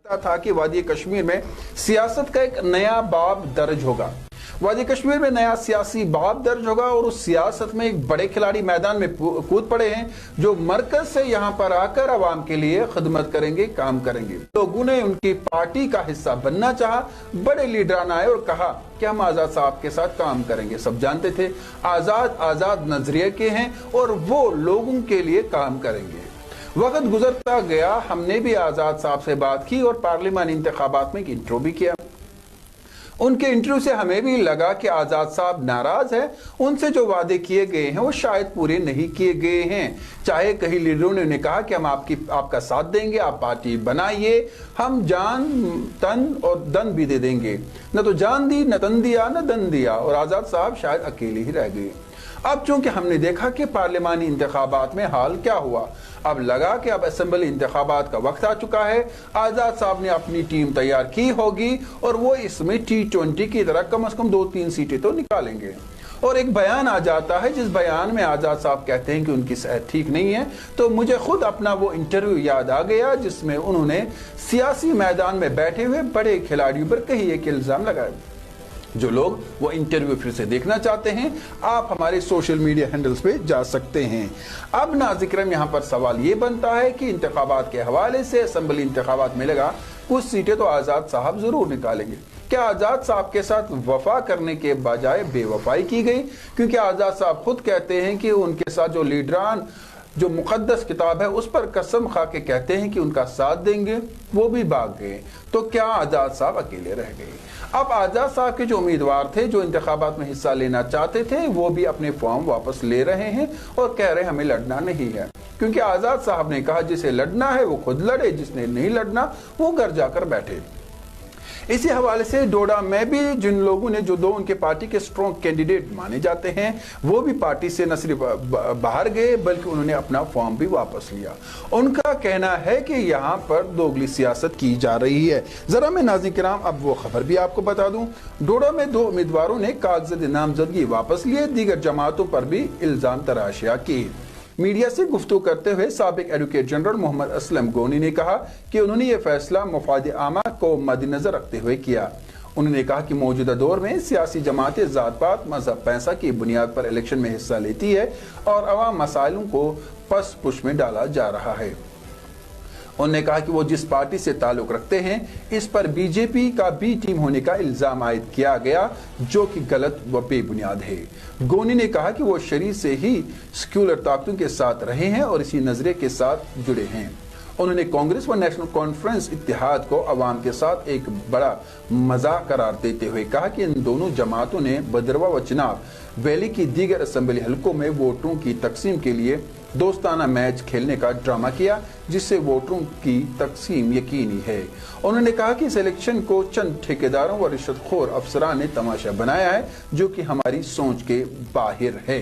था कि वादी कश्मीर में सियासत का एक नया बाब दर्ज होगा। वादी कश्मीर में नया सियासी बाब दर्ज होगा और उस सियासत में एक बड़े खिलाड़ी मैदान में कूद पड़े हैं जो मरकज से यहां पर आकर आवाम के लिए खिदमत करेंगे, काम करेंगे। लोगों ने उनकी पार्टी का हिस्सा बनना चाहा, बड़े लीडरान आए और कहा कि हम आजाद साहब के साथ काम करेंगे। सब जानते थे आजाद नजरिए के हैं और वो लोगों के लिए काम करेंगे। वक्त गुजरता गया, हमने भी आजाद साहब से बात की और पार्लियामानी इंतखाबात में एक इंटरव्यू भी किया। उनके इंटरव्यू से हमें भी लगा कि आजाद साहब नाराज है, उनसे जो वादे किए गए हैं वो शायद पूरे नहीं किए गए हैं। चाहे कई लीडरों ने उन्हें कहा कि हम आपका साथ देंगे, आप पार्टी बनाइए, हम जान तन और दन भी दे देंगे। न तो जान दी, न तन दिया, न दन दिया, और आजाद साहब शायद अकेले ही रह गए। अब चूंकि हमने देखा कि पार्लियामानी इंतखाबात में हाल क्या हुआ, अब लगा कि अब असेंबली इंतखाबात का वक्त आ चुका है। आजाद साहब ने अपनी टीम तैयार की होगी और वो इसमें T20 की तरह कम से कम 2-3 सीटें तो निकालेंगे। और एक बयान आ जाता है जिस बयान में आजाद साहब कहते हैं कि उनकी सेहत ठीक नहीं है। तो मुझे खुद अपना वो इंटरव्यू याद आ गया जिसमें उन्होंने सियासी मैदान में बैठे हुए बड़े खिलाड़ियों पर कई एक इल्जाम लगाए। जो लोग वो इंटरव्यू फिर से देखना चाहते हैं, आप हमारे सोशल मीडिया हैंडल्स पे जा सकते हैं। अब नाज़िक्राम यहाँ पर सवाल ये बनता है कि इंतखाबात के हवाले से असेंबली इंतखाबात में लगा कुछ सीटें तो आजाद साहब जरूर निकालेंगे। क्या आजाद साहब के साथ वफा करने के बजाय बेवफाई की गई? क्योंकि आजाद साहब खुद कहते हैं कि उनके साथ जो लीडरान जो मुकद्दस किताब है उस पर कसम खा के कहते हैं कि उनका साथ देंगे, वो भी भाग गए। तो क्या आजाद साहब अकेले रह गए? अब आजाद साहब के जो उम्मीदवार थे जो इंतखाबात में हिस्सा लेना चाहते थे वो भी अपने फॉर्म वापस ले रहे हैं और कह रहे हैं हमें लड़ना नहीं है। क्योंकि आजाद साहब ने कहा जिसे लड़ना है वो खुद लड़े, जिसने नहीं लड़ना वो घर जाकर बैठे। इसी हवाले से डोडा में भी जिन लोगों ने जो दो उनके पार्टी के स्ट्रॉन्ग कैंडिडेट माने जाते हैं वो भी पार्टी से न सिर्फ बाहर गए बल्कि उन्होंने अपना फॉर्म भी वापस लिया। उनका कहना है कि यहाँ पर दोगली सियासत की जा रही है। जरा मैं नाज़रीन अब वो खबर भी आपको बता दूं, डोडा में 2 उम्मीदवारों ने कागजात नामजदगी वापस लिए, दीगर जमातों पर भी इल्जाम तराशियां की। मीडिया से गुफ्तगू करते हुए साबिक एडवोकेट जनरल मोहम्मद असलम गोनी ने कहा कि उन्होंने ये फैसला मफाद आमा को मद्देनजर रखते हुए किया। उन्होंने कहा कि मौजूदा दौर में सियासी जमातें जात पात मजहब पैसा की बुनियाद पर इलेक्शन में हिस्सा लेती है और अवाम मसाइलों को पस पुश में डाला जा रहा है। उन्होंने कहा कि वो जिस पार्टी से ताल्लुक रखते हैं इस पर बीजेपी का बी टीम होने का इल्जाम आयद किया गया जो कि गलत व बेबुनियाद है। गोनी ने कहा कि वो शरीर से ही सेक्युलर ताकतों के साथ रहे हैं और इसी नजरिए के साथ जुड़े हैं। उन्होंने कांग्रेस व नेशनल कॉन्फ्रेंस इत्तेहाद को अवाम के साथ एक बड़ा मजाक करार देते हुए कहा कि इन दोनों जमातों ने बदरवा व चिनाब वैली की दीगर असेंबली हलकों में वोटरों की तकसीम के लिए दोस्ताना मैच खेलने का ड्रामा किया जिससे वोटरों की तकसीम यकीनी है। उन्होंने कहा कि इस इलेक्शन को चंद ठेकेदारों व रिश्वतखोर अफसरान ने तमाशा बनाया है जो कि हमारी सोच के बाहर है।